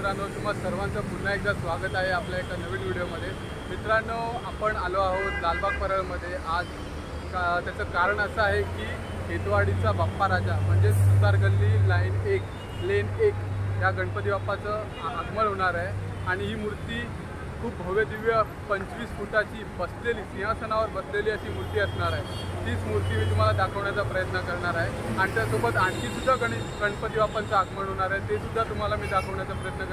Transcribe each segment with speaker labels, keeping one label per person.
Speaker 1: मित्रांनो, तुम्हा सर्वांचं पुन्हा एकदा स्वागत आहे आपल्या एका नवीन व्हिडिओमध्ये। मित्रांनो, आपण आलो आहोत लालबाग परळमध्ये। आज त्याचं कारण असं आहे की हेतवाडीचा बाप्पा राजा म्हणजे सुतार गल्ली लेन 1 या गणपती बाप्पाचं आगमन होणार आहे। आणि ही मूर्ती खूप भव्य दिव्य 25 फुटाची बसलेली सिंहासनावर बसलेली अशी मूर्ती असणार आहे। तीच मूर्ती मी तुम्हाला दाखवण्याचा प्रयत्न करणार आहे आणि त्यासोबत आणखी सुद्धा गणपती बाप्पांचं आगमन होणार आहे, ते सुद्धा तुम्हाला मी दाखवण्याचा प्रयत्न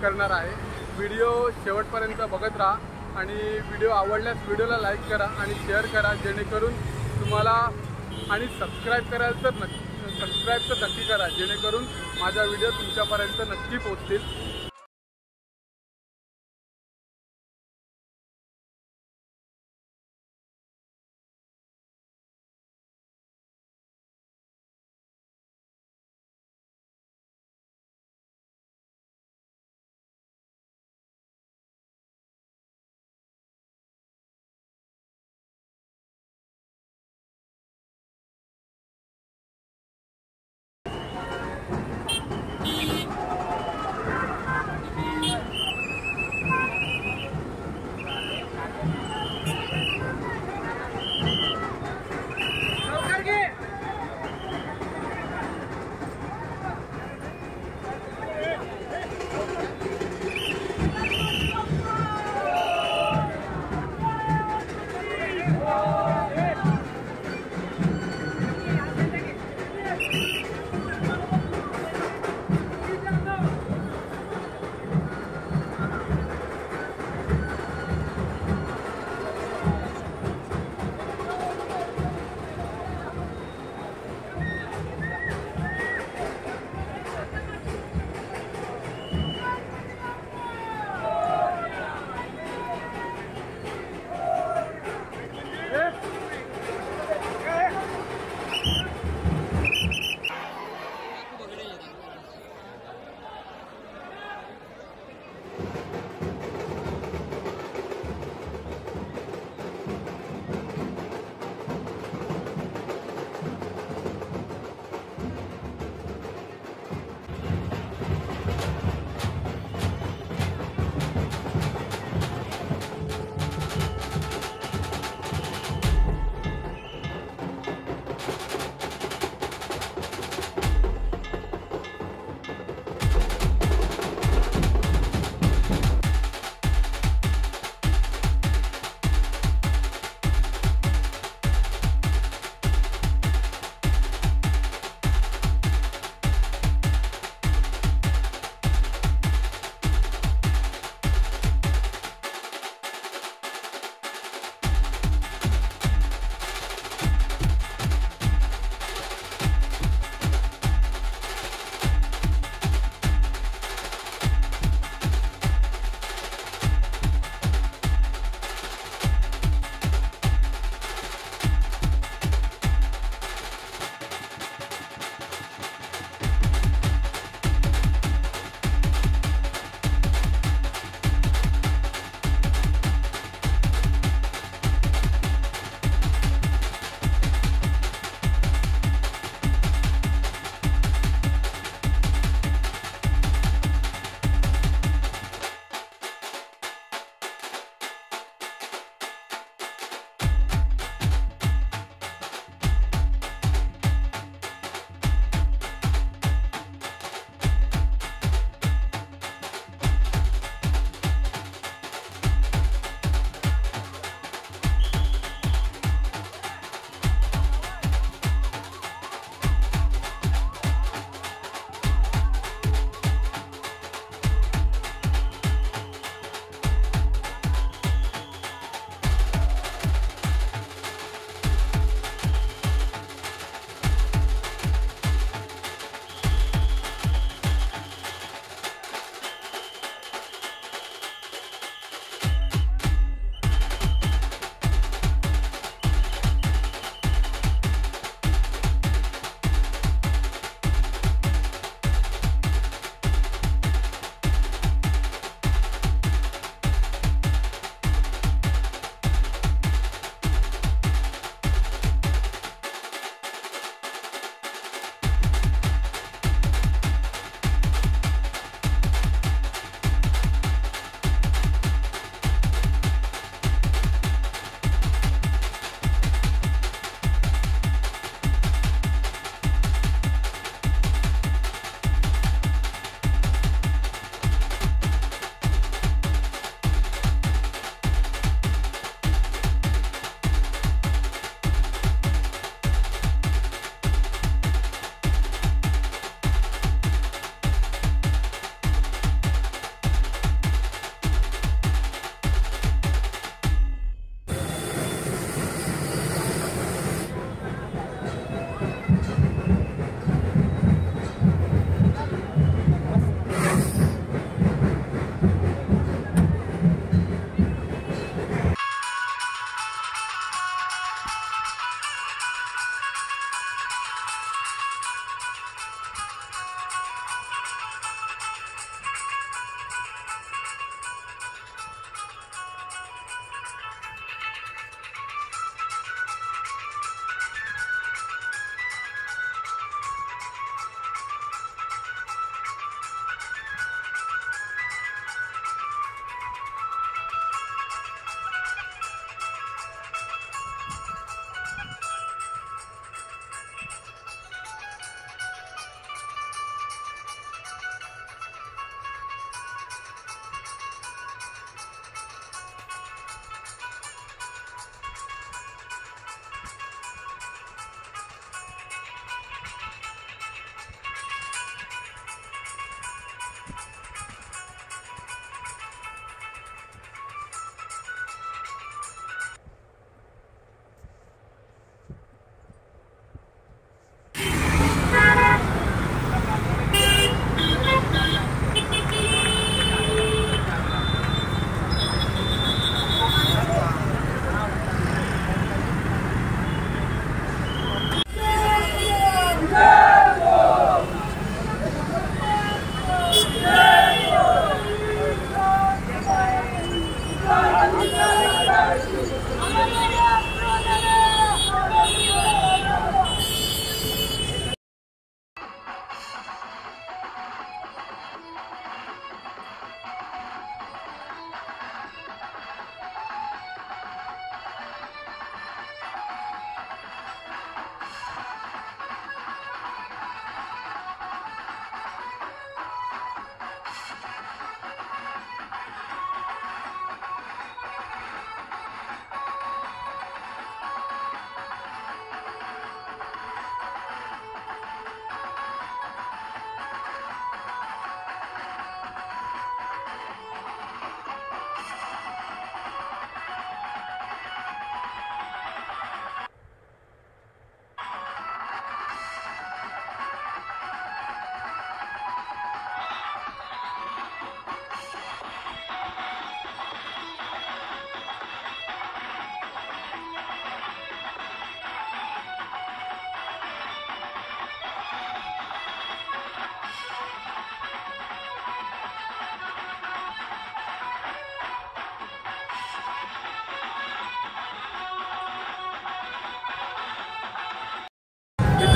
Speaker 1: करणार आहे। व्हिडिओ शेवटपर्यंत बघत राहा आणि व्हिडिओ आवडल्यास व्हिडिओला लाईक करा आणि शेअर करा, जेणेकरून तुम्हाला आणि सबस्क्राईब तर नक्की करा, जेणेकरून माझा व्हिडिओ तुमच्यापर्यंत नक्की पोहोचतील।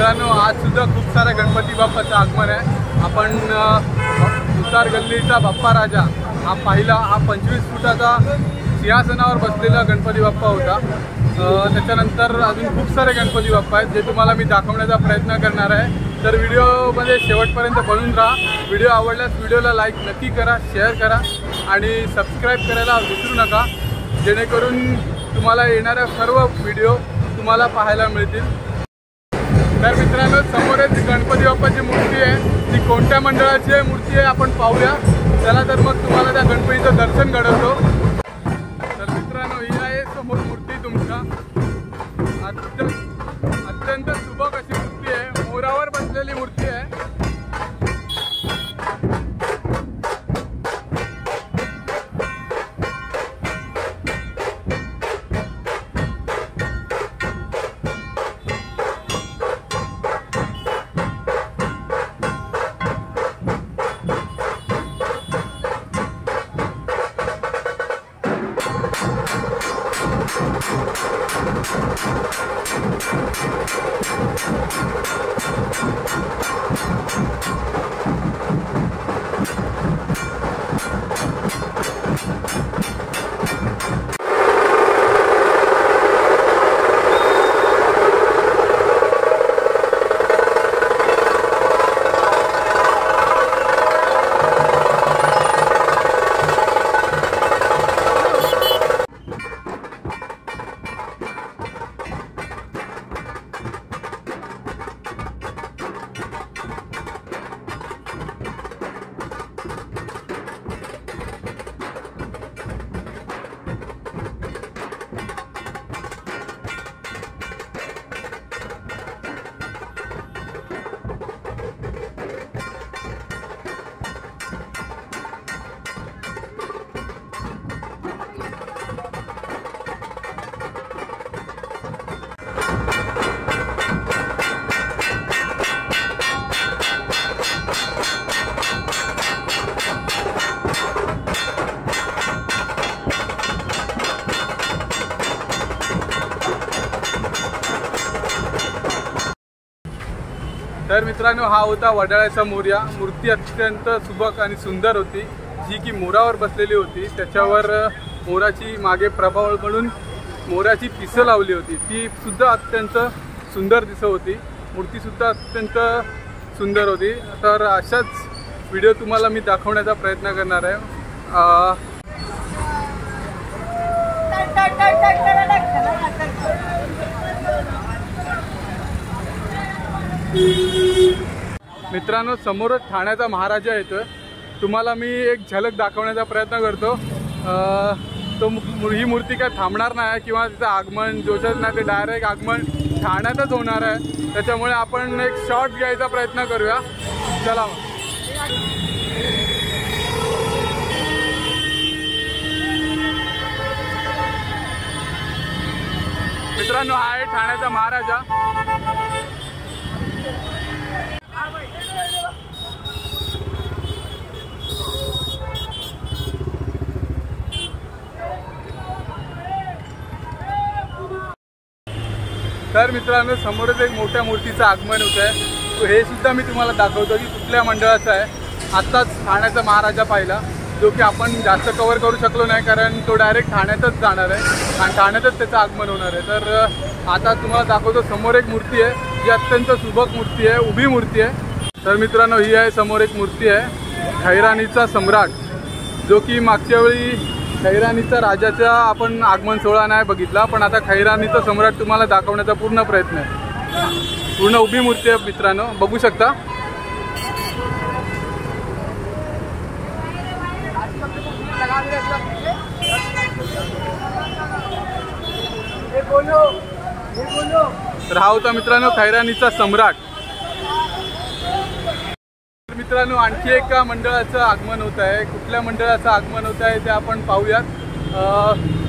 Speaker 1: मित्रांनो, आज सुद्धा खूप साऱ्या गणपती बाप्पाचं आगमन आहे। आपण उतार गल्लीचा बाप्पा राजा हा पाहिला। हा 25 फुटाचा सिंहासनावर बसलेला गणपती बाप्पा होता। त्याच्यानंतर अजून खूप सारे गणपती बाप्पा आहेत जे तुम्हाला मी दाखवण्याचा प्रयत्न करणार आहे। तर व्हिडिओमध्ये शेवटपर्यंत बनून राहा। व्हिडिओ आवडल्यास व्हिडिओला लाईक नक्की करा, शेअर करा आणि सबस्क्राईब करायला विसरू नका, जेणेकरून तुम्हाला येणाऱ्या सर्व व्हिडिओ तुम्हाला पाहायला मिळतील। तर मित्रांनो, समोरच गणपती बाप्पाची मूर्ती आहे। ती कोणत्या मंडळाची मूर्ती आहे आपण पाहूया। चला तर मग तुम्हाला त्या गणपतीचं दर्शन घडवतो। तर मित्रांनो, ही आहे समोर मूर्ती तुमच्या। अत्यंत सुबक अशी मूर्ती आहे, मोरावर बसलेली मूर्ती आहे। तर मित्रांनो, हा होता वडाळ्याचा मोरया। मूर्ती अत्यंत सुबक आणि सुंदर होती, जी की मोरावर बसलेली होती। त्याच्यावर मोराची मागे प्रभावळ म्हणून मोराची पिसं लावली होती, ती सुद्धा अत्यंत सुंदर दिसत होती। मूर्तीसुद्धा अत्यंत सुंदर होती। तर अशाच व्हिडिओ तुम्हाला मी दाखवण्याचा प्रयत्न करणार आहे। मित्रांनो, समोरच ठाण्याचा महाराजा येतोय। तुम्हाला मी एक झलक दाखवण्याचा प्रयत्न करतो। ही मूर्ती काय थांबणार नाही किंवा तिचं आगमन जोशात नाही, ते डायरेक्ट आगमन ठाण्यातच होणार आहे। त्याच्यामुळे आपण एक शॉट घ्यायचा प्रयत्न करूया। चला मग। मित्रांनो, हा आहे ठाण्याचा महाराजा। तर मित्रांनो, समोरच एक मोठ्या मूर्तीचं आगमन होत आहे। हे सुद्धा मी तुम्हाला दाखवतो की कुठल्या मंडळाचं आहे। आत्ताच ठाण्याचा महाराजा पाहिला, जो की आपण जास्त कव्हर करू शकलो नाही, कारण तो डायरेक्ट ठाण्यातच जाणार आहे आणि ठाण्यातच त्याचं आगमन होणार आहे। तर आता तुम्हाला दाखवतो, समोर एक मूर्ती आहे जी अत्यंत सुबक मूर्ती आहे, उभी मूर्ती आहे। तर मित्रांनो, ही आहे समोर एक मूर्ती आहे, खैरानीचा सम्राट, जो की मागच्या वेळी खैरानीचा राजाचा आपण आगमन सोहळा नाही बघितला, पण आता खैरानीचा सम्राट तुम्हाला दाखवण्याचा पूर्ण प्रयत्न आहे। पूर्ण उभी मूर्ती आहे मित्रांनो, बघू शकता। तर हा होता मित्रांनो खैरानीचा सम्राट। मित्रांनो, आणखी एका मंडळाचं आगमन होत आहे। कुठल्या मंडळाचं आगमन होत आहे ते आपण पाहूयात।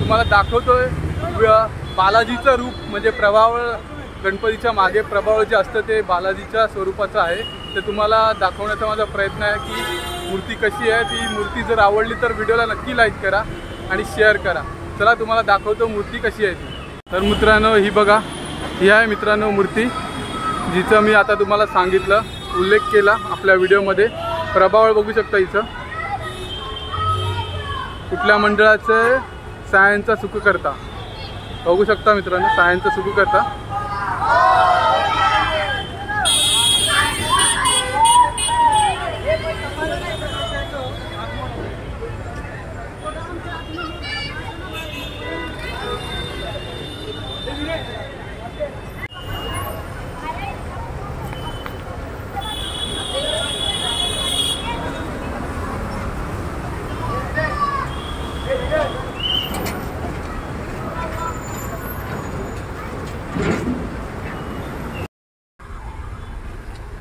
Speaker 1: तुम्हाला दाखवतोय बालाजीचं रूप, म्हणजे प्रभावळ गणपतीच्या मागे प्रभावळ जे असतं ते बालाजीच्या स्वरूपाचं आहे। ते तुम्हाला दाखवण्याचा माझा प्रयत्न आहे की मूर्ती कशी आहे। ती मूर्ती जर आवडली तर व्हिडिओला नक्की लाईक करा आणि शेअर करा। चला तुम्हाला दाखवतो मूर्ती कशी आहे ती। तर मित्रांनो, ही बघा, ही आहे मित्रांनो मूर्ती। जिचं मी आता तुम्हाला सांगितलं, उल्लेख केला आपल्या व्हिडिओमध्ये। प्रभावळ बघू शकता इथं कुठल्या मंडळाचं, सायनचा सुखकर्ता बघू शकता मित्रांनो, सायनचा सुखकर्ता।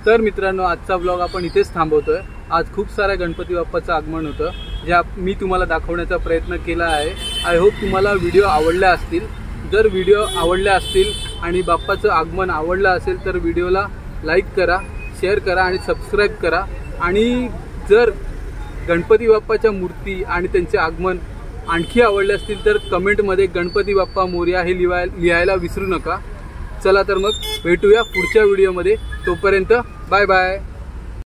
Speaker 1: तर मित्रांनो, आजचा व्लॉग आपण इथेच थांबवतोय। आज खूप साऱ्या गणपती बाप्पाचं आगमन होतं, जे मी तुम्हाला दाखवण्याचा प्रयत्न केला आहे। आय होप तुम्हाला व्हिडिओ आवडल्या असतील। जर व्हिडिओ आवडल्या असतील आणि बाप्पाचं आगमन आवडलं असेल तर व्हिडिओला लाईक करा, शेअर करा आणि सबस्क्राईब करा। आणि जर गणपती बाप्पाच्या मूर्ती आणि त्यांचे आगमन आणखी आवडले असतील तर कमेंटमध्ये गणपती बाप्पा मोरया हे लिहायला विसरू नका। चला तर मग भेटूया पुढच्या व्हिडिओमध्ये, तोपर्यंत बाय बाय।